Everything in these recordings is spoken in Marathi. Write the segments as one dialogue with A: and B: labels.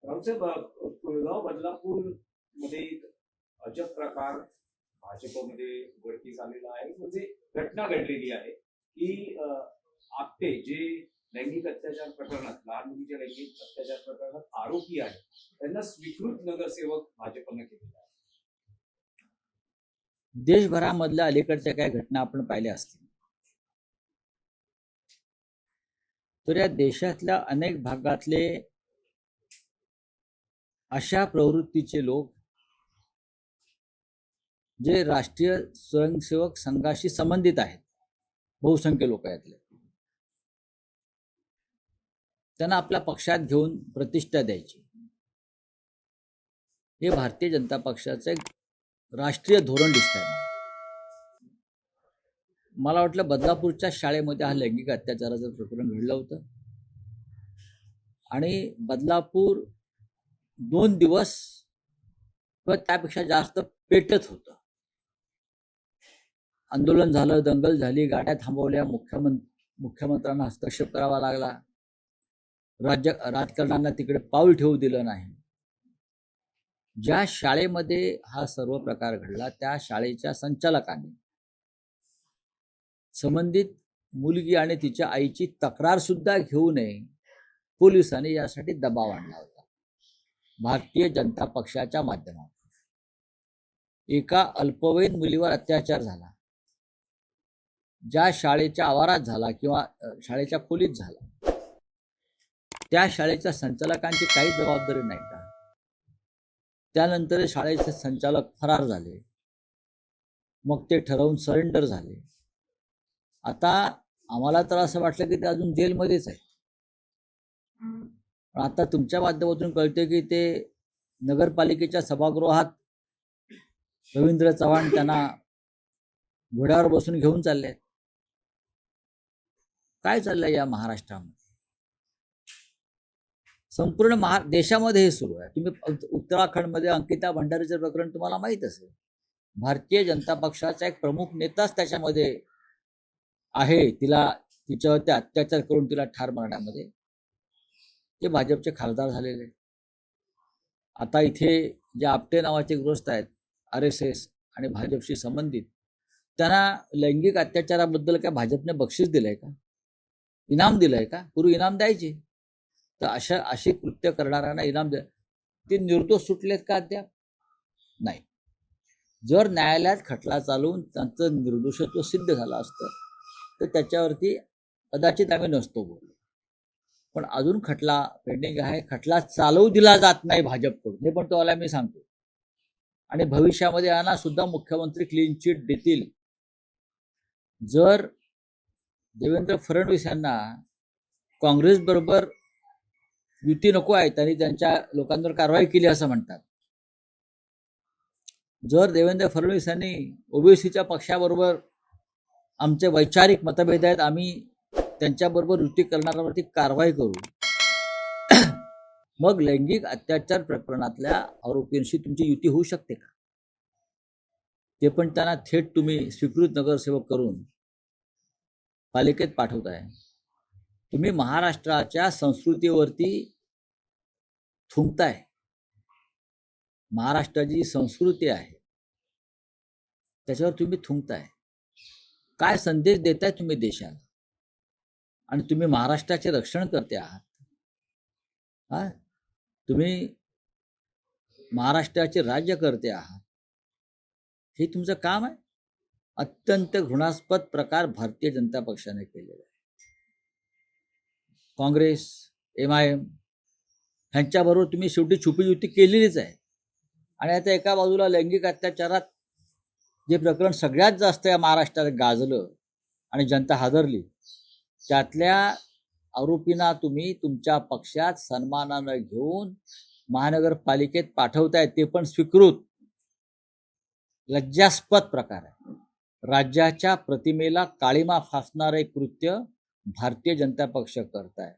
A: रावसाहेब, कुळगाव बदलापूर मध्ये एक अजब प्रकार भाजपमध्ये उघडकीस आलेला आहे. म्हणजे घटना घडलेली आहे की आपटे जे लैंगिक अत्याचार प्रकरणात, लहान मुलीच्या लैंगिक अत्याचार प्रकरणात आरोपी आहे, त्यांना स्वीकृत नगरसेवक भाजपनं केलेला आहे.
B: देशभरामधल्या अलीकडच्या काही घटना आपण पाहिल्या असतील तर या देशातल्या अनेक भागातले अशा प्रवृत्तीचे लोक जे राष्ट्रीय स्वयंसेवक संघाशी संबंधित आहेत, बहुसंख्य लोक यातले, त्यांना आपल्या पक्षात घेऊन प्रतिष्ठा द्यायची, हे भारतीय जनता पक्षाचं एक राष्ट्रीय धोरण दिसतंय. मला वाटलं बदलापूरच्या शाळेमध्ये हा लैंगिक अत्याचाराचं प्रकरण घडलं होतं आणि बदलापूर 2 दिवस किंवा त्यापेक्षा जास्त पेटत होतं. आंदोलन झालं, दंगल झाली, गाड्या थांबवल्या, मुख्यमंत्र्यांना हस्तक्षेप करावा लागला, राजकारण्यांना तिकडे पाऊल ठेवू दिलं नाही. ज्या शाळेमध्ये हा सर्व प्रकार घडला त्या शाळेच्या संचालकांनी संबंधित मुलगी आणि तिच्या आईची तक्रार सुद्धा घेऊ नये, पोलिसांनी यासाठी दबाव आणला होता. भारतीय जनता पक्षाच्या माध्यमातून एका अल्पवयीन मुलीवर अत्याचार झाला, ज्या शाळेच्या आवारात झाला किंवा शाळेच्या खोलीत झाला, त्या शाळेच्या संचालकांची काही जबाबदारी नाही का? त्यानंतर शाळेचे संचालक फरार झाले, मग ते ठरवून सरेंडर झाले. आता आम्हाला तर असं वाटलं की ते अजून जेलमध्येच आहे. आता तुमच्या माध्यमातून कळते की ते नगरपालिकेच्या सभागृहात रवींद्र चव्हाण त्यांना घोड्यावर बसून घेऊन चालले. काय चाललंय या महाराष्ट्रामध्ये? संपूर्ण देशामध्ये हे सुरू आहे. तुम्ही उत्तराखंडमध्ये अंकिता भंडारीचं प्रकरण तुम्हाला माहित असेल. भारतीय जनता पक्षाचा एक प्रमुख नेताच त्याच्यामध्ये आहे. तिच्यावरती अत्याचार करून तिला ठार मारण्यामध्ये ते भाजपचे खासदार झालेले. आता इथे जे आपटे नावाचे ग्रस्त आहेत, RSS आणि भाजपशी संबंधित, त्यांना लैंगिक अत्याचाराबद्दल काय भाजपने बक्षीस दिलंय का? इनाम दिलंय का? पूर्वी इनाम द्यायचे. तर अशी कृत्य करणाऱ्यांना इनाम द्या. ते निर्दोष सुटलेत का अद्याप? नाही. जर न्यायालयात खटला चालवून त्यांचं निर्दोषत्व सिद्ध झालं असतं तर त्याच्यावरती कदाचित आम्ही नसतो बोललो. पण अजून खटला पेंडिंग आहे. खटला चालवू दिला जात नाही भाजपकडून, हे पण तुम्हाला मी सांगतो. आणि भविष्यामध्ये यांना सुद्धा मुख्यमंत्री क्लीन चिट देतील. जर देवेंद्र फडणवीस यांना काँग्रेस बरोबर युती नको आहे, त्यांनी त्यांच्या लोकांवर कारवाई केली असं म्हणतात. जर देवेंद्र फडणवीस यांनी ओबीसीच्या पक्षाबरोबर आमचे वैचारिक मतभेद आहेत, आम्ही त्यांच्याबरोबर युती करणाऱ्यावरती कारवाई करू, मग लैंगिक अत्याचार प्रकरणातल्या आरोपींशी तुमची युती होऊ शकते का? ते पण त्यांना थेट तुम्ही स्वीकृत नगरसेवक करून पालिकेत पाठवताय. तुम्ही महाराष्ट्राच्या संस्कृतीवरती थुंकताय. महाराष्ट्राची संस्कृती आहे त्याच्यावर तुम्ही थुंकताय. काय संदेश देताय तुम्ही देशाला? आणि तुम्ही महाराष्ट्राचे रक्षण करते आहात. तुम्ही महाराष्ट्राचे राज्य करते आहात, हे तुमचं काम आहे. अत्यंत घृणास्पद प्रकार भारतीय जनता पक्षाने केलेला आहे. काँग्रेस, MIM ह्यांच्याबरोबर तुम्ही शेवटी छुपी युती केलेलीच आहे. आणि आता एका बाजूला लैंगिक अत्याचारात जे प्रकरण सगळ्यात जास्त या महाराष्ट्रात गाजलं आणि जनता हादरली, त्यातल्या आरोपींना तुम्ही तुमच्या पक्षात सन्मानानं घेऊन महानगरपालिकेत पाठवताय, ते पण स्वीकृत. लज्जास्पद प्रकार आहे. राज्याच्या प्रतिमेला काळीमा फासणारे कृत्य भारतीय जनता पक्ष करताय.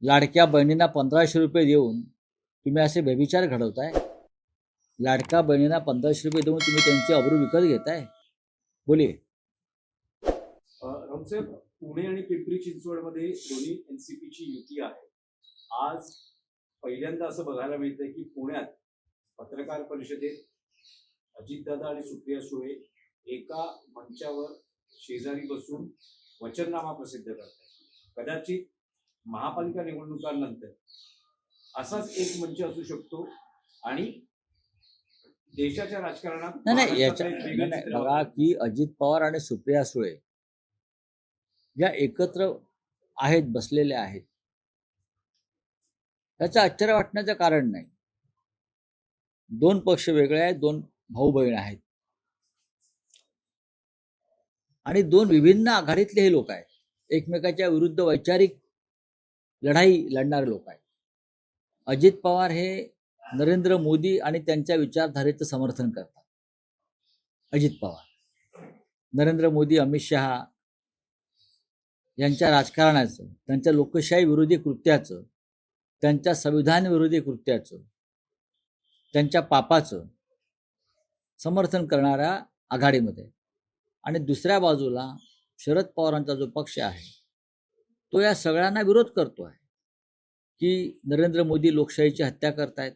B: लाडक्या बहिणींना 1500 रुपये देऊन तुम्ही असे व्यभिचार घडवताय. लाडक्या बहिणींना 1500 रुपये देऊन तुम्ही त्यांची अब्रू विकत घेताय. बोलिये.
A: रावसाहेब, पुणे आणि पिंपरी चिंचवडमध्ये दोन्ही NCPची युती आहे. आज पहिल्यांदा असं बघायला मिळतंय की पुण्यात पत्रकार परिषदेत अजितदादा आणि सुप्रिया सुळे एका मंचावर शेजारी बसून वचननामा प्रसिद्ध करतात. कदाचित महापालिका निवडणुकांनंतर असाच एक मंच असू शकतो आणि देशाच्या राजकारणात
B: नाही
A: महाराष्ट्राचं एक वेगळं
B: नाही,
A: चित्र
B: बघा की अजित पवार आणि सुप्रिया सुळे या एकत्र आहेत, बसलेले आहेत, त्याचं आश्चर्य वाटण्याचं कारण नाही. दोन पक्ष वेगळे आहेत, दोन भाऊ बहीण आहेत आणि दोन विभिन्न आघाडीतले हे लोक आहेत. एकमेकाच्या विरुद्ध वैचारिक लढाई लढणारे लोक आहेत. अजित पवार हे नरेंद्र मोदी आणि त्यांच्या विचारधारेचं समर्थन करतात. अजित पवार नरेंद्र मोदी, अमित शहा यांच्या राजकारणाचं, त्यांच्या लोकशाही विरोधी कृत्याचं, त्यांच्या संविधान विरोधी कृत्याचं, त्यांच्या पापाचं समर्थन करणाऱ्या आघाडीमध्ये. आणि दुसऱ्या बाजूला शरद पवारांचा जो पक्ष आहे तो या सगळ्यांना विरोध करतो आहे की नरेंद्र मोदी लोकशाहीची हत्या करतायत,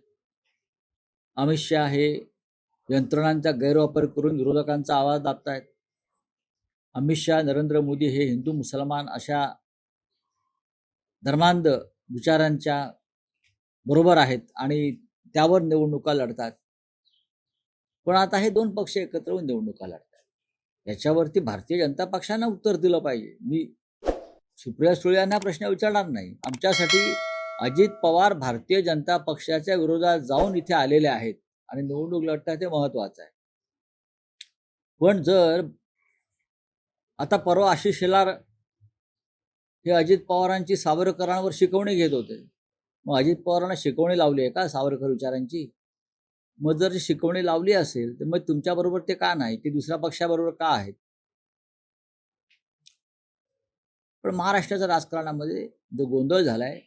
B: अमित शहा हे यंत्रणांचा गैरवापर करून विरोधकांचा आवाज दाबतायत, अमित शहा, नरेंद्र मोदी हे हिंदू मुसलमान अशा धर्मांध विचारांच्या बरोबर आहेत आणि त्यावर निवडणुका लढतात. पण आता हे दोन पक्ष एकत्र होऊन निवडणुका लढतात. याच्यावरती भारतीय जनता पक्षानं उत्तर दिलं पाहिजे. मी सुप्रिया सुळे यांना प्रश्न विचारणार नाही. आमच्यासाठी अजित पवार भारतीय जनता पक्षाच्या विरोधात जाऊन इथे आलेले आहेत आणि निवडणूक लढतात हे महत्वाचं आहे. पण जर आता परवा आशिष शेलार हे अजित पवारांची सावरकरांवर शिकवणी घेत होते, मग अजित पवारांना शिकवणी लावली आहे का सावरकर विचारांची? मग जर शिकवणी लावली असेल तर मग तुमच्याबरोबर ते का नाही, ते दुसऱ्या पक्षाबरोबर का आहेत? पण महाराष्ट्राच्या राजकारणामध्ये जो गोंधळ झालाय,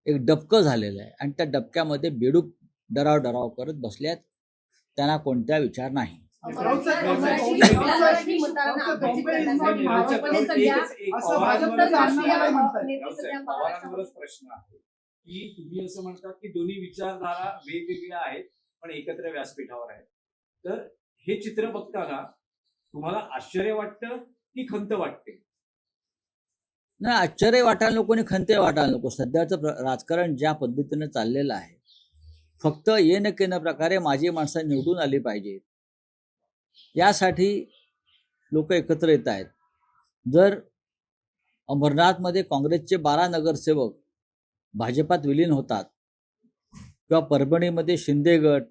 B: एक डबकं झालेलं आहे आणि त्या डबक्यामध्ये बेडूक डराव करत बसल्यात. त्यांना कोणता विचार नाही.
A: प्रश्न आहे की तुम्ही असं म्हणतात की दोन्ही विचारधारा वेगवेगळ्या आहेत पण एकत्र व्यासपीठावर आहेत. तर हे चित्र बघताना तुम्हाला आश्चर्य वाटतं की खंत वाटते?
B: नाही, आश्चर्य वाटायला नको आणि खंत वाटायला नको. सध्याचं राजकारण ज्या पद्धतीने चाललेलं आहे, फक्त येणं केनं प्रकारे माझी माणसं निवडून आली पाहिजेत यासाठी लोक एकत्र येत आहेत. जर अमरनाथमध्ये काँग्रेसचे 12 नगरसेवक भाजपात विलीन होतात किंवा परभणीमध्ये शिंदे गट,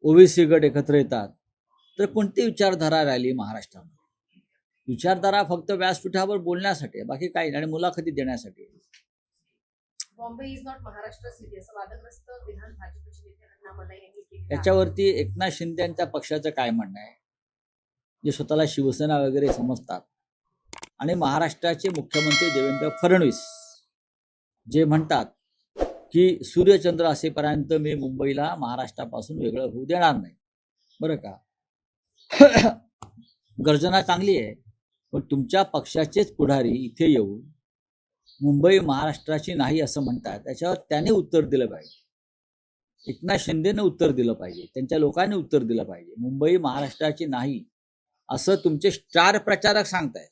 B: ओबीसी गट एकत्र येतात, तर कोणती विचारधारा राहिली महाराष्ट्रामध्ये? विचारधारा फक्त व्यासपीठावर बोलण्यासाठी, बाकी काही नाही, आणि मुलाखती देण्यासाठी.
C: Bombay is not Maharashtra city असं वादग्रस्त विधान भाजपचे नेते अण्णामलाई यांनी केलं.
B: याच्यावरती एकनाथ शिंदे यांच्या पक्षाचं काय म्हणणं आहे, जे स्वतःला शिवसेना वगैरे समजतात, आणि महाराष्ट्राचे मुख्यमंत्री देवेंद्र फडणवीस जे म्हणतात की सूर्यचंद्र असेपर्यंत मी मुंबईला महाराष्ट्रापासून वेगळं होऊ देणार नाही. बरं का? गर्जना चांगली आहे, पण तुमच्या पक्षाचेच पुढारी इथे येऊन मुंबई महाराष्ट्राची नाही असं म्हणतात, त्याच्यावर त्याने उत्तर दिलं पाहिजे. एकनाथ शिंदेने उत्तर दिलं पाहिजे, त्यांच्या लोकांनी उत्तर दिलं पाहिजे. मुंबई महाराष्ट्राची नाही असं तुमचे स्टार प्रचारक सांगतायत.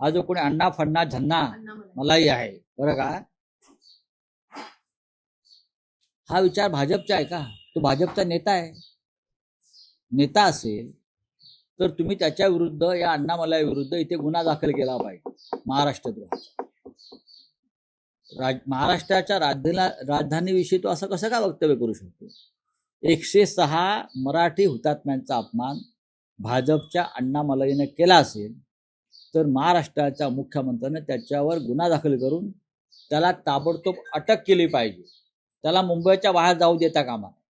B: हा जो कोणी अण्णा फडणा झन्ना मलाही आहे, बरं का, हा विचार भाजपचा आहे का? तो भाजपचा नेता आहे. नेता असेल तर तुम्ही त्याच्या विरुद्ध, या अण्णामलाई विरुद्ध इथे गुन्हा दाखल केला पाहिजे, महाराष्ट्रद्रोहाचा. महाराष्ट्राच्या राजधानीविषयी तो असं कसं का वक्तव्य करू शकतो? 106 मराठी हुतात्म्यांचा अपमान भाजपच्या अण्णामलाईने केला असेल तर महाराष्ट्राच्या मुख्यमंत्र्याने त्याच्यावर गुन्हा दाखल करून त्याला ताबडतोब अटक केली पाहिजे. त्याला मुंबईच्या बाहेर जाऊ देता कामा नये.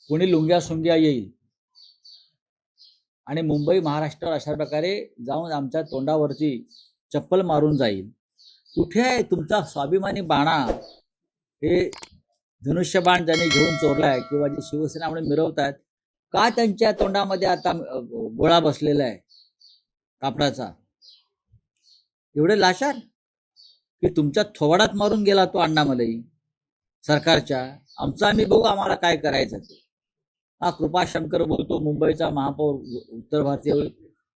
B: कोणी लुंग्या सुंग्या येईल आणि मुंबई महाराष्ट्रावर अशा प्रकारे जाऊन आमच्या तोंडावरती चप्पल मारून जाईल. कुठे आहे तुमचा स्वाभिमानी बाणा? हे धनुष्यबाण ज्यांनी घेऊन चोरलाय किंवा जे शिवसेना म्हणून मिरवतात, का त्यांच्या तोंडामध्ये आता गोळा बसलेला आहे कापडाचा? एवढे लाचार की तुमच्या थोबाडात मारून गेला तो अण्णामलई सरकारच्या. आमचं आम्ही बघू, आम्हाला काय करायचं ते. हा कृपाशंकर बोलतो, मुंबईचा महापौर, उत्तर भारतीय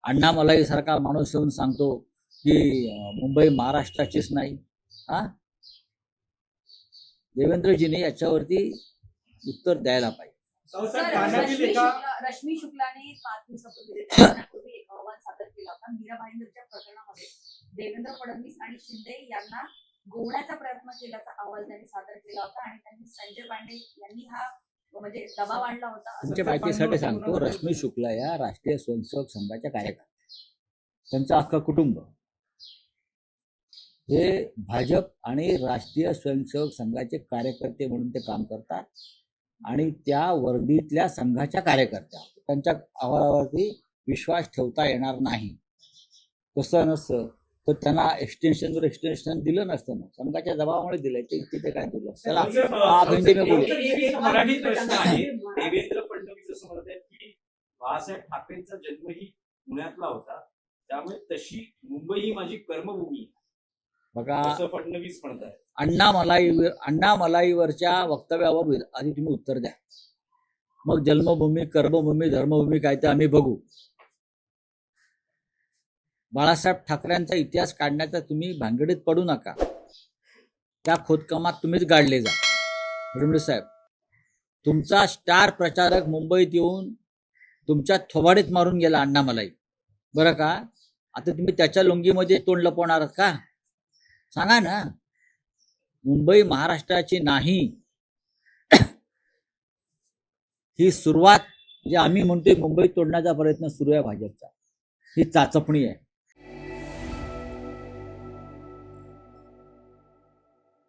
B: अण्णामलई सारखा माणूस येऊन सांगतो की मुंबई महाराष्ट्राचीच नाही. हा, देवेंद्रजीने याच्यावरती उत्तर द्यायला पाहिजे.
C: रश्मी शुक्लाने 5 दिवसापूर्वी एक अहवाल सादर केला होता. मीरा भाईंदरच्या प्रकरणामध्ये देवेंद्र फडणवीस आणि शिंदे यांना गोवण्याचा प्रयत्न केल्याचा अहवाल त्यांनी सादर केला होता आणि त्यांनी संजय पांडे यांनी हा म्हणजे दबाव आणला होता.
B: तुमच्या माहितीसाठी सांगतो, रश्मी शुक्ला या राष्ट्रीय स्वयंसेवक संघाच्या कार्यकर्त्या, त्यांचं अख्खं कुटुंब हे भाजप आणि राष्ट्रीय स्वयंसेवक संघाचे कार्यकर्ते म्हणून ते काम करतात आणि त्या वर्दीतल्या संघाच्या कार्यकर्त्या. त्यांच्या अहवालावरती विश्वास ठेवता येणार नाही. तसं नसतं तर त्यांना एक्सटेन्शन दिलं नसतं ना, संघाच्या दबावामुळे दिलंय. ते काय दिलं. चला आप हिंदी में बोलिए.
A: एक मराठी प्रश्न आहे. देवेंद्र फडणवीस असं म्हणत आहेत की बाळासाहेब ठाकरेंचा जन्मही पुण्यातला होता, त्यामुळे तशी मुंबई ही माझी कर्मभूमी
B: बघा,
A: असं फडणवीस म्हणत आहेत.
B: अण्णामलाईवरच्या वक्तव्यावर आधी तुम्ही उत्तर द्या, मग जन्मभूमी, कर्मभूमी, धर्मभूमी काय ते आम्ही बघू. बाळासाहेब ठाकरेंचा इतिहास काढण्याचा तुम्ही भानगडीत पडू नका. त्या खोदकामात तुम्हीच गाडले जा. फडणवीस साहेब, तुमचा स्टार प्रचारक मुंबईत येऊन तुमच्या थोबाडीत मारून गेला अण्णामलाई, बरं का. आता तुम्ही त्याच्या लुंगीमध्ये तोंड लपवणार आहात का? सांगा ना. मुंबई महाराष्ट्राची नाही ही सुरुवात, जे आम्ही म्हणतोय मुंबई तोडण्याचा प्रयत्न सुरू आहे भाजपचा, ही चाचपणी आहे.